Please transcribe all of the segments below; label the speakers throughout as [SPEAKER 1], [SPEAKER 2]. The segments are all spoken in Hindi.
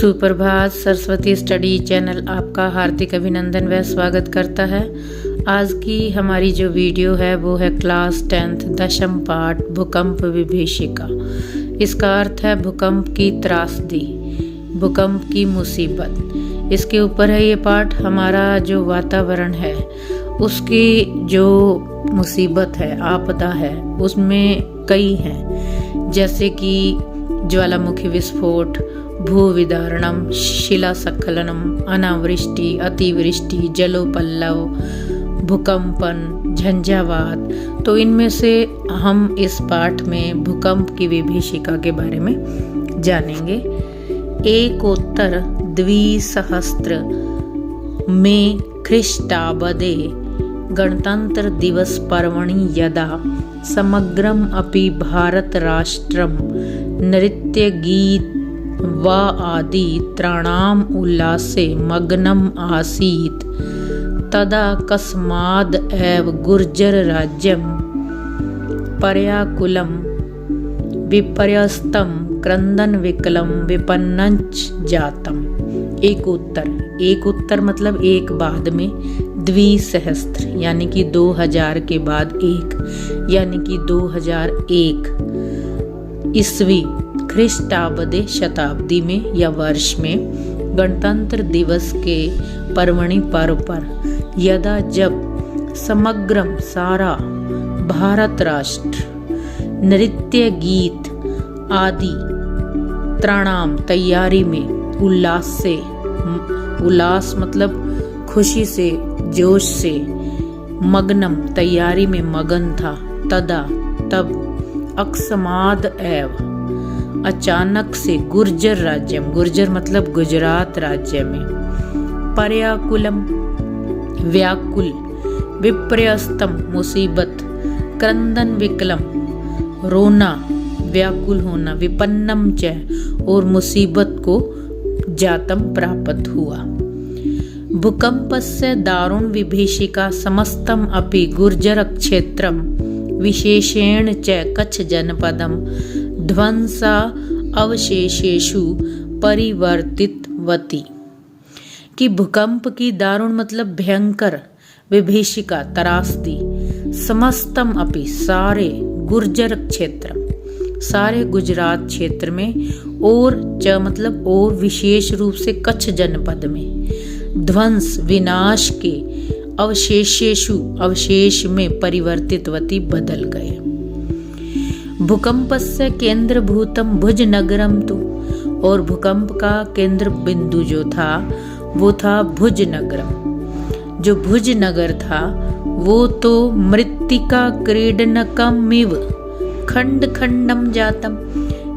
[SPEAKER 1] सुप्रभात। सरस्वती स्टडी चैनल आपका हार्दिक अभिनंदन व स्वागत करता है। आज की हमारी जो वीडियो है वो है क्लास 10th दशम पाठ भूकंप विभीषिका। इसका अर्थ है भूकंप की त्रासदी, भूकंप की मुसीबत। इसके ऊपर है ये पाठ। हमारा जो वातावरण है उसकी जो मुसीबत है, आपदा है, उसमें कई हैं, जैसे कि ज्वालामुखी विस्फोट, भूविदारणम, शिलास्खलनम, अनावृष्टि, अतिवृष्टि, जलोपल्लव, भूकंपन, झंझावात। तो इनमें से हम इस पाठ में भूकंप की विभीषिका के बारे में जानेंगे। एकोत्तर द्विसहस्त्र में ख्रीष्टाब्दे गणतंत्र दिवस पर्वणि यदा समग्रम अपि भारत राष्ट्रम नृत्य गीत व आदि त्राणाम उल्लासे मग्नम आसीत् तदा कस्माद् एव गुर्जर राज्यम पर्याकुलम विपर्यस्तं क्रंदन विकलम विपन्नञ्च जातम। एक उत्तर मतलब एक बाद में, द्विसहस्त्र यानी कि 2000 के बाद एक, यानी कि 2001 ईस्वी ख्रीष्टाब्दे शताब्दी में या वर्ष में गणतंत्र दिवस के पर्वणि पर्व पर यदा जब समग्रम सारा भारत राष्ट्र नृत्य गीत आदि त्राणाम तैयारी में उल्लास मतलब खुशी से, जोश से, मग्नम तैयारी में मगन था, तदा तब अकस्माद एव अचानक से गुर्जर राज्यम, गुर्जर मतलब गुजरात राज्य में, पर्याकुलम व्याकुल, विपर्यस्तम मुसीबत, क्रंदन विकलम रोना व्याकुल होना, विपन्नम च और मुसीबत को जातम प्राप्त हुआ। भूकंपस्य दारुण विभीषिका समस्तम अपि गुर्जर क्षेत्रम विशेषेण च कच्छ जनपदम ध्वंसा अवशेषेषु परिवर्तितवती। कि भूकंप की दारुण मतलब भयंकर, विभीषिका त्रासदी, समस्तम अपि सारे, गुर्जर क्षेत्र सारे गुजरात क्षेत्र में, और च मतलब और विशेष रूप से कच्छ जनपद में, ध्वंस विनाश के, अवशेषेषु अवशेष में, परिवर्तितवती बदल गए। भूकंपस्य केंद्रभूतम भुज नगरम तो, और भूकंप का केंद्र बिंदु जो था वो था भुज नगरम। जो भुज नगर था वो तो मृत्तिका क्रीडनकमिव खंड खंडम जातम।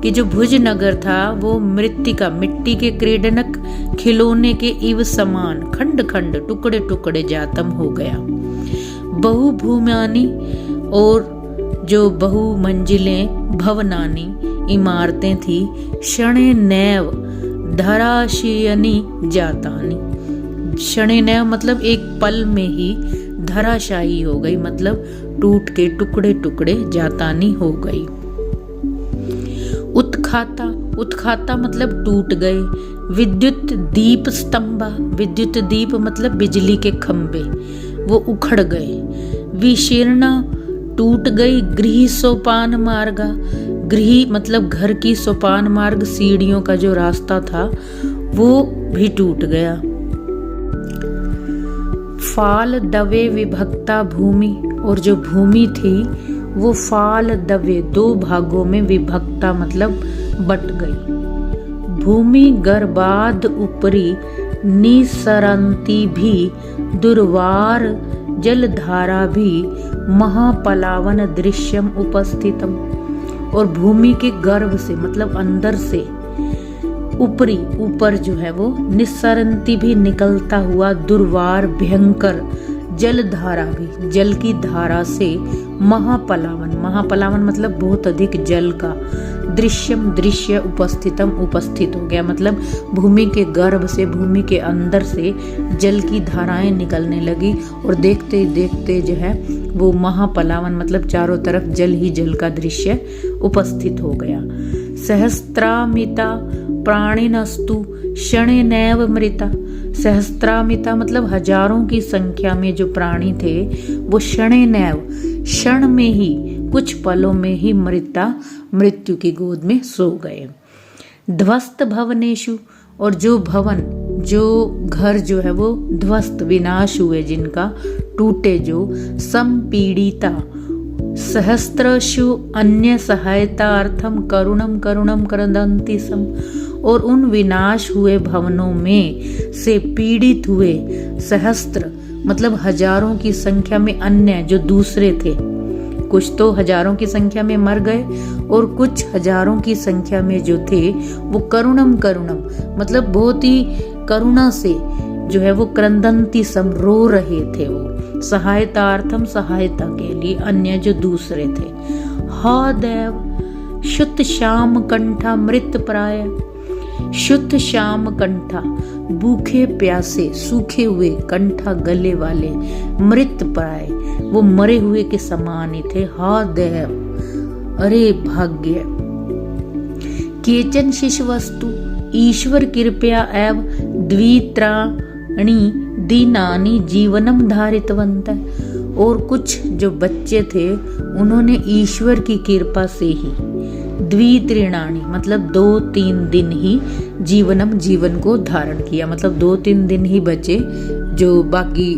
[SPEAKER 1] कि जो भुज नगर था वो मृत्तिका मिट्टी के क्रीडनक खिलौने के इव समान खंड खंड टुकड़े टुकड़े जातम हो गया। बहुभूम्यानि और जो बहुमंजिलें भवनानी इमारतें थी, क्षणे नैव धराशयनी जातानी। क्षणे नैव मतलब एक पल में ही धराशायी हो गई, मतलब टूट के टुकड़े टुकड़े जातानी हो गई। उत्खाता मतलब टूट गए। विद्युत दीप स्तंभा, विद्युत दीप मतलब बिजली के खंबे, वो उखड़ गए। विशीर्णा टूट गई। गृह सोपान मार्गा, गृह मतलब घर की, सोपान मार्ग सीढ़ियों का जो रास्ता था वो भी टूट गया। फाल दवे विभक्ता भूमि, और जो भूमि थी वो फाल दवे दो भागों में विभक्ता मतलब बट गई। भूमि गर्भाद ऊपरी निसरंती भी दुर्वार जलधारा भी महापलावन दृश्यम उपस्थितम। और भूमि के गर्भ से मतलब अंदर से, ऊपरी ऊपर जो है वो, निस्सरंती भी निकलता हुआ, दुर्वार भयंकर, जलधारा भी जल की धारा से, महापलावन, महापलावन मतलब बहुत अधिक जल का, दृश्यम दृश्य उपस्थितम उपस्थित हो गया, मतलब भूमि के गर्भ से, भूमि के अंदर से जल की धाराएं निकलने लगी और देखते देखते जो है वो महापलावन मतलब चारों तरफ जल ही जल का दृश्य उपस्थित हो गया। सहस्त्रामिता प्राणिनस्तु क्षणेनैव मृता, सहस्त्रामिता मतलब हजारों की संख्या में जो प्राणी थे वो क्षणेनैव क्षण में ही, कुछ पलों में ही मृता मृत्यु की गोद में सो गए। ध्वस्त भवनेषु, और जो भवन, जो घर जो है वो ध्वस्त विनाश हुए, जिनका टूटे, जो संपीड़िता सहस्त्रशु अन्य सहायतार्थम करुणम करुणम करदंति सम, और उन विनाश हुए भवनों में से पीड़ित हुए सहस्त्र मतलब हजारों की संख्या में अन्य जो दूसरे थे, कुछ तो हजारों की संख्या में मर गए और कुछ हजारों की संख्या में जो थे वो करुणम करुणम मतलब बहुत ही करुणा से जो है वो क्रंदंती सम रो रहे थे, वो सहायतार्थम सहायता के लिए अन्य जो दूसरे थे। हा देव शुद्ध श्याम कंठा मृत प्राय, शुद्ध श्याम कंठा भूखे प्यासे सूखे हुए, कंठा गले वाले, मृत प्राय वो मरे हुए के समान ही थे। हा देव, अरे भाग्य। केचन शिशवस्तु ईश्वर कृपया एव द्वित्राणि दीनानि जीवनम धारितवंत, और कुछ जो बच्चे थे उन्होंने ईश्वर की कृपा से ही द्वित्रिणानि मतलब 2-3 दिन ही जीवन को धारण किया, मतलब 2-3 दिन ही बचे। जो बाकी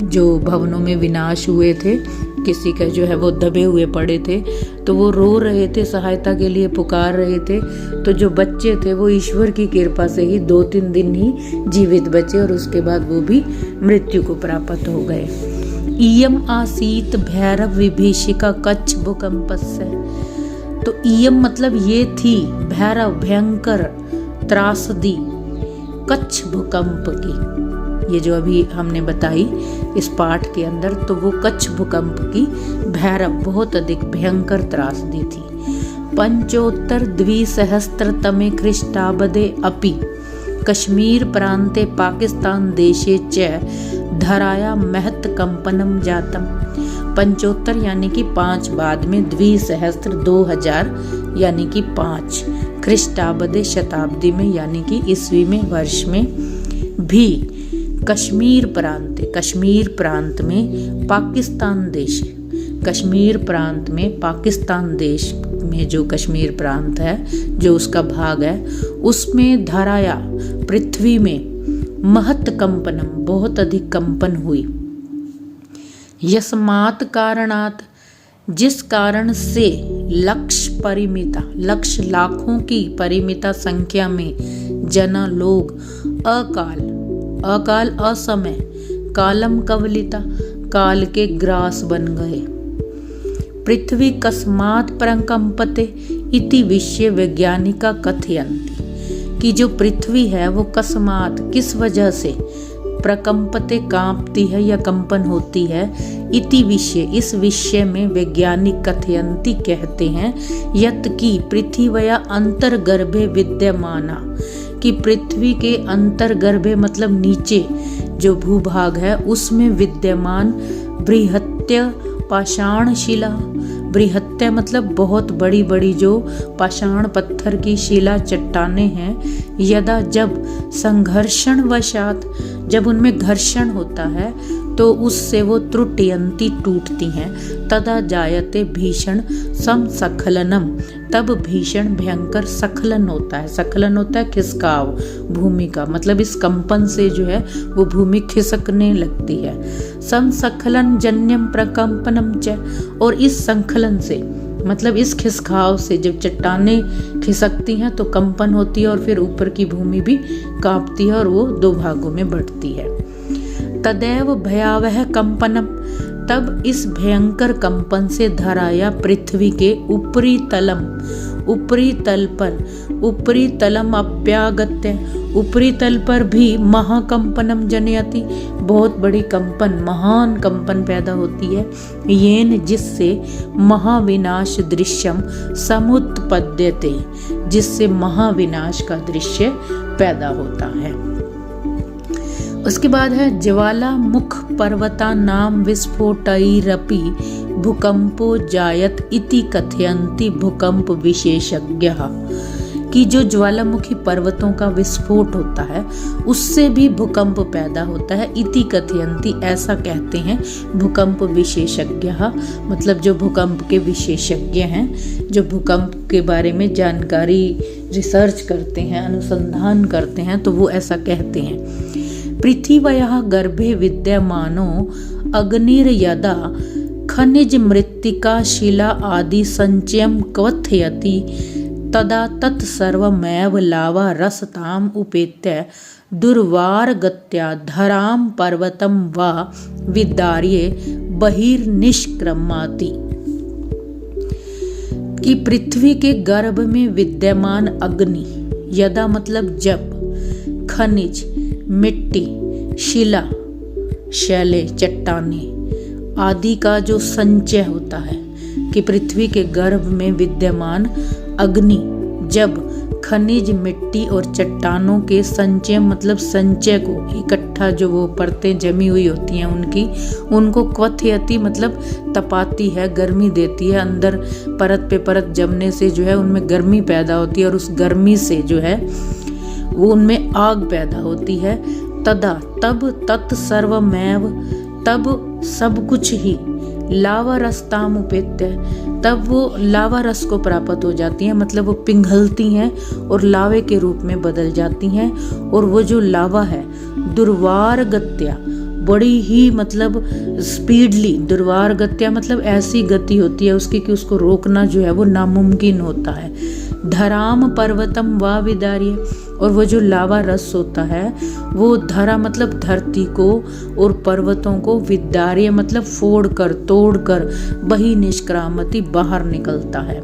[SPEAKER 1] जो भवनों में विनाश हुए थे, किसी का जो है वो दबे हुए पड़े थे, तो वो रो रहे थे, सहायता के लिए पुकार रहे थे। तो जो बच्चे थे वो ईश्वर की कृपा से ही 2-3 दिन ही जीवित बचे और उसके बाद वो भी मृत्यु को प्राप्त हो गए। इयम आसीत भैरव विभीषिका कच्छ भूकंपस्य, तो इयम मतलब ये थी भैरव भयंकर त्रासदी कच्छ भूकंप की, ये जो अभी हमने बताई इस पाठ के अंदर, तो वो कच्छ भूकंप की भैरव बहुत अधिक भयंकर त्रासदी थी। पंचोत्तर द्विसहस्त्रतमे ख्रीष्टाब्दे अपि कश्मीर प्रांते पाकिस्तान देशे च धराया महत कंपनम जातम, पंचोत्तर यानी कि 5 बाद में, द्विसहस्त्र 2000 यानी कि 5, ख्रीष्टाब्दे शताब्दी में यानी कि ईस्वी में, वर्ष में भी, कश्मीर प्रांत में पाकिस्तान देश, कश्मीर प्रांत में पाकिस्तान देश में जो कश्मीर प्रांत है, जो उसका भाग है, उसमें धराया पृथ्वी में महत कंपनम बहुत अधिक कंपन हुई। यस्मात् कारणात् जिस कारण से लक्ष्य परिमिता, लक्ष्य लाखों की परिमिता संख्या में जना लोग अकाल असमय कालम कवलिता काल के ग्रास बन गए। पृथ्वी कस्मात् प्रकंपते इति विषय वैज्ञानिका कथयन्ति, कि जो पृथ्वी है वो कस्मात किस वजह से, प्रकंपते कांपती है या कंपन होती है, इति विषय इस विषय में वैज्ञानिक कथयन्ति कहते हैं, यत की पृथ्वीया अंतर्गर्भे विद्यमाना, कि पृथ्वी के अंतर्गर्भे मतलब नीचे जो भूभाग है उसमें विद्यमान बृहत्य पाषाण शिला, बृहत्य मतलब बहुत बड़ी बड़ी जो पाषाण पत्थर की शिला चट्टाने हैं, यदा जब संघर्षण वशात जब उनमें घर्षण होता है तो उससे वो त्रुटयंती टूटती हैं, तदा जायते भीषण समसखलनम तब भीषण भयंकर सखलन होता है। सखलन होता है खिसकाव भूमि का, मतलब इस कंपन से जो है वो भूमि खिसकने लगती है। समसखलन जन्यम प्रकंपनम च, और इस संखलन से मतलब इस खिसकाव से जब चट्टाने खिसकती हैं तो कंपन होती है और फिर ऊपर की भूमि भी कांपती है और वो 2 भागों में बढ़ती है। तदैव भयावह कंपनम, तब इस भयंकर कंपन से धराया पृथ्वी के ऊपरी तलम अप्यागत्य, ऊपरी तल पर भी महाकंपनम जनयति, बहुत बड़ी कंपन महान कंपन पैदा होती है। येन जिससे महाविनाश दृश्यम समुत्पद्यते, जिससे महाविनाश का दृश्य पैदा होता है। उसके बाद है ज्वालामुख पर्वता नाम विस्फोटैरपि भूकंपो जायत इति कथयन्ति भूकंप विशेषज्ञः, कि कि जो ज्वालामुखी पर्वतों का विस्फोट होता है उससे भी भूकंप पैदा होता है। इति कथयन्ति, ऐसा कहते हैं भूकंप विशेषज्ञ, मतलब जो भूकंप के विशेषज्ञ हैं, जो भूकंप के बारे में जानकारी रिसर्च करते हैं, अनुसंधान करते हैं, तो वो ऐसा कहते हैं। पृथिव्याः गर्भे विद्यमानो अग्निर्यदा खनिज मृत्तिका शिला आदि संचयं क्वथयति तदा तत्सर्वमेव लावा रसताम उपेत्य दुर्वारगत्या धराम पर्वतं वा विदार्य बहिर्निष्क्रमाति। कि पृथ्वी के गर्भ में विद्यमान अग्नि, यदा मतलब जब, खनिज मिट्टी, शिला शैले चट्टाने आदि का जो संचय होता है, कि पृथ्वी के गर्भ में विद्यमान अग्नि जब खनिज मिट्टी और चट्टानों के संचय मतलब संचय को इकट्ठा, जो वो परतें जमी हुई होती हैं उनको क्वथयति मतलब तपाती है, गर्मी देती है। अंदर परत पे परत जमने से जो है उनमें गर्मी पैदा होती है और उस गर्मी से जो है वो उनमें आग पैदा होती है। तदा तब तत्सर्वमेव, तब सब कुछ ही, लावा रसताम उपेत्य, तब वो लावा रस को प्राप्त हो जाती हैं, मतलब वो पिघलती हैं और लावे के रूप में बदल जाती हैं। और वो जो लावा है दुर्वार गत्या, बड़ी ही मतलब स्पीडली, दुर्वार गत्या मतलब ऐसी गति होती है उसकी कि उसको रोकना जो है वो नामुमकिन होता है। धराम पर्वतम वा विदार्य, और वो जो लावा रस होता है वो धरा मतलब धरती को और पर्वतों को, विदार्य मतलब फोड़ कर तोड़ कर, बहि निष्क्रामति बाहर निकलता है।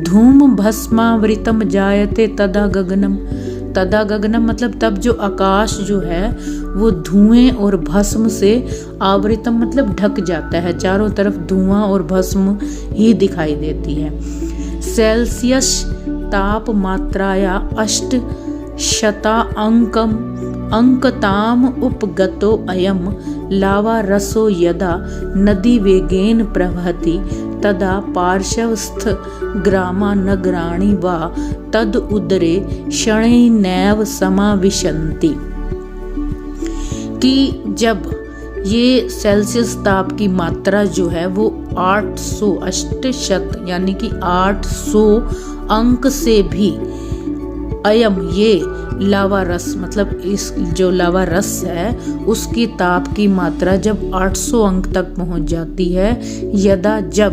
[SPEAKER 1] धूम भस्मावृतम जायते तदा गगनम, तदा गगनम मतलब तब जो आकाश जो है वो धुएं और भस्म से आवृतम मतलब ढक जाता है, चारों तरफ धुआं और भस्म ही दिखाई देती है। सेल्सियस ताप मात्राया 800 अंकताम उपगतो अयम लावा रसो यदा नदी वेगेन प्रवहति तदा पार्श्वस्थ ग्रामा नगराणि वा तद उदरे क्षणेनैव समाविशन्ति। कि जब ये सेल्सियस ताप की मात्रा जो है वो 800 यानी कि 800 अंक से भी, अयम ये लावा रस मतलब इस जो लावा रस है उसकी ताप की मात्रा जब 800 अंक तक पहुंच जाती है, यदा जब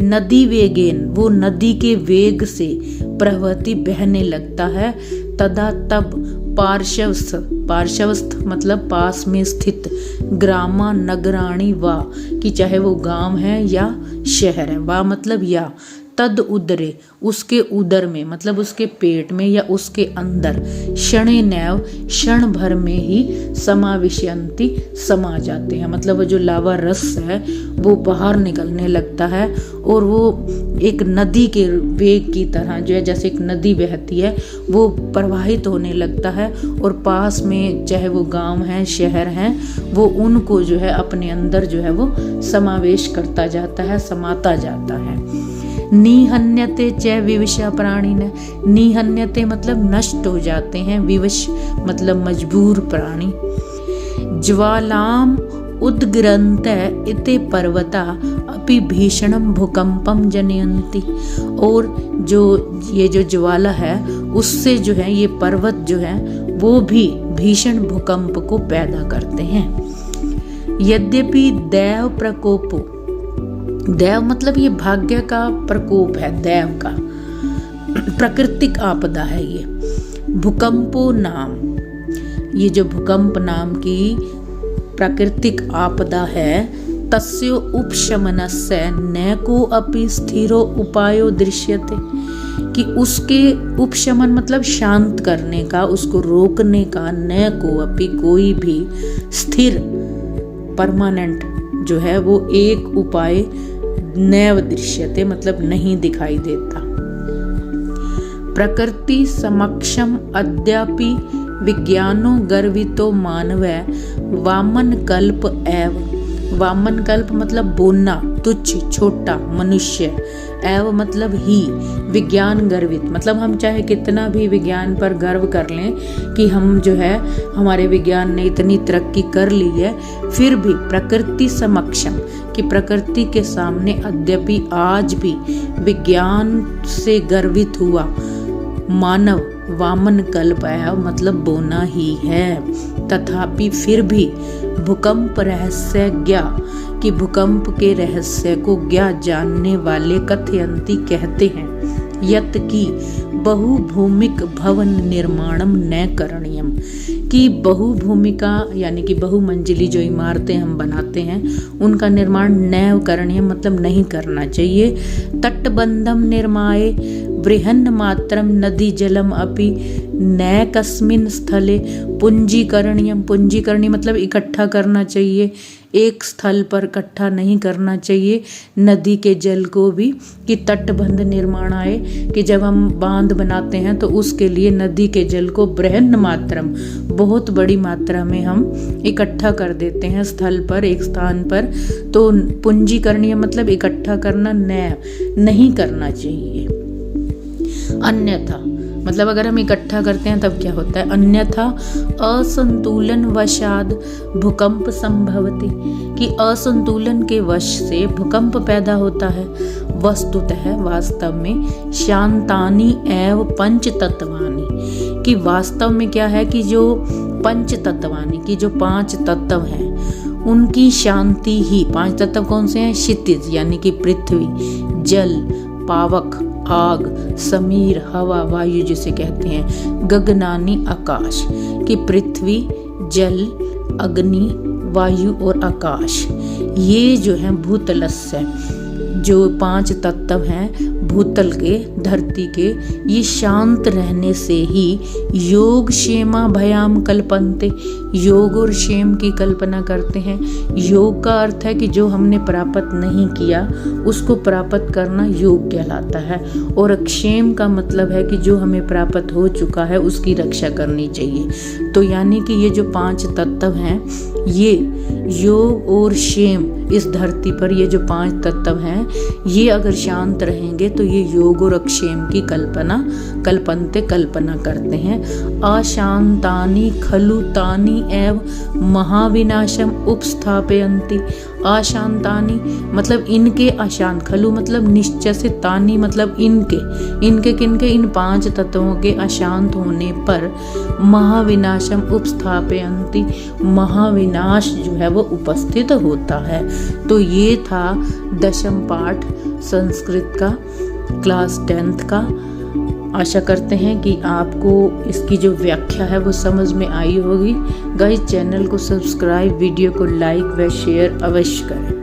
[SPEAKER 1] नदी वेगेन वो नदी के वेग से प्रवहति बहने लगता है, तदा तब पार्श्वस्थ मतलब पास में स्थित, ग्रामा नगराणी वा कि चाहे वो गांव है या शहर है, वा मतलब या, तद उदरे उसके उदर में मतलब उसके पेट में या उसके अंदर, क्षणेनैव क्षण भर में ही, समाविशन्ति समा जाते हैं, मतलब वो जो लावा रस है वो बाहर निकलने लगता है और वो एक नदी के वेग की तरह जो है, जैसे एक नदी बहती है वो प्रवाहित होने लगता है और पास में चाहे वो गांव है शहर हैं वो उनको जो है अपने अंदर जो है वो समावेश करता जाता है, समाता जाता है। निहन्यते च विवशा प्राणी न, निहन्यते मतलब नष्ट हो जाते हैं, विवश मतलब मजबूर प्राणी। ज्वालाम उद्गिरन्त इते पर्वता अपि भीषणम भूकंपम जनयन्ति, और जो ये जो ज्वाला है उससे जो है ये पर्वत जो है वो भी भीषण भूकंप को पैदा करते हैं। यद्यपि दैव प्रकोपो, दैव मतलब ये भाग्य का प्रकोप है, दैव का प्राकृतिक आपदा है ये। भूकंपो नाम, ये जो भूकंप नाम की प्राकृतिक आपदा है, तस्यो उपशमनस्य नैको अपि स्थिरो उपायो दृश्यते, कि उसके उपशमन मतलब शांत करने का, उसको रोकने का, नैको अपि कोई भी, स्थिर परमानेंट जो है वो एक उपाय नैव दृश्यते मतलब नहीं दिखाई देता। प्रकृति समक्षम अद्यापि विज्ञानो गर्वितो मानव वामन कल्प एव, वामन कल्प मतलब बोना, तुच्छ छोटा मनुष्य, एव मतलब ही, विज्ञान गर्वित मतलब हम चाहे कितना भी विज्ञान पर गर्व कर लें कि हम जो है हमारे विज्ञान ने इतनी तरक्की कर ली है, फिर भी प्रकृति समक्षम कि प्रकृति के सामने अद्यपि आज भी विज्ञान से गर्वित हुआ मानव वामन कल्प है, मतलब बोना ही है। तथापि फिर भी भूकंप रहस्य ज्ञा कि भूकंप के रहस्य को ज्ञा जानने वाले कथयंती कहते हैं यत की बहुभूमिक भवन निर्माणम न करणीयम कि बहुभूमिका यानी कि बहुमंजिली जो इमारतें हम बनाते हैं उनका निर्माण न करणीयम मतलब नहीं करना चाहिए। तटबंधम निर्माये बृहन्न मात्रम नदी जलम अपि न कस्मिन स्थले पुंजीकरणीयम, पुंजीकरणी मतलब इकट्ठा करना चाहिए, एक स्थल पर इकट्ठा नहीं करना चाहिए नदी के जल को भी। कि तटबंध निर्माण आए कि जब हम बांध बनाते हैं तो उसके लिए नदी के जल को बृहन्न मात्रम बहुत बड़ी मात्रा में हम इकट्ठा कर देते हैं स्थल पर, एक स्थान पर, तो पुंजीकरणीय मतलब इकट्ठा करना नहीं करना चाहिए। अन्यथा मतलब अगर हम इकट्ठा करते हैं तब क्या होता है, अन्यथा असंतुलन वशाद भूकंप संभवति कि असंतुलन के वश से भूकंप पैदा होता है। वस्तुतः वास्तव में शांतानि एव पंच तत्वानि कि वास्तव में क्या है कि जो पंच तत्वानि की जो 5 तत्व हैं उनकी शांति ही, 5 तत्व कौन से हैं, क्षितिज यानी कि पृथ्वी, जल, पावक, आग, समीर, हवा, वायु जिसे कहते हैं, गगनानी आकाश कि पृथ्वी, जल, अग्नि, वायु और आकाश, ये जो है भूतलस्य जो 5 तत्व हैं भूतल के, धरती के, ये शांत रहने से ही योग क्षेमा भयाम कल्पन्ते, योग और क्षेम की कल्पना करते हैं। योग का अर्थ है कि जो हमने प्राप्त नहीं किया उसको प्राप्त करना योग कहलाता है, और क्षेम का मतलब है कि जो हमें प्राप्त हो चुका है उसकी रक्षा करनी चाहिए। तो यानी कि ये जो 5 तत्व हैं, ये योग और क्षेम, इस धरती पर ये जो 5 तत्व हैं ये अगर शांत रहेंगे तो ये योग और क्षेम की कल्पना करते हैं। अशांतानि खलु तानि एव महाविनाशम उपस्थापयन्ति, अशांतानि मतलब इनके, अशांत, खलु मतलब निश्चय से, तानि मतलब इनके किनके, इन 5 तत्वों के अशांत होने पर महाविनाशम उपस्थापयन्ति महाविनाश जो है वो उपस्थित होता है। तो ये था 10वीं पाठ संस्कृत का क्लास 10th का। आशा करते हैं कि आपको इसकी जो व्याख्या है वो समझ में आई होगी। गाइस चैनल को सब्सक्राइब, वीडियो को लाइक व शेयर अवश्य करें।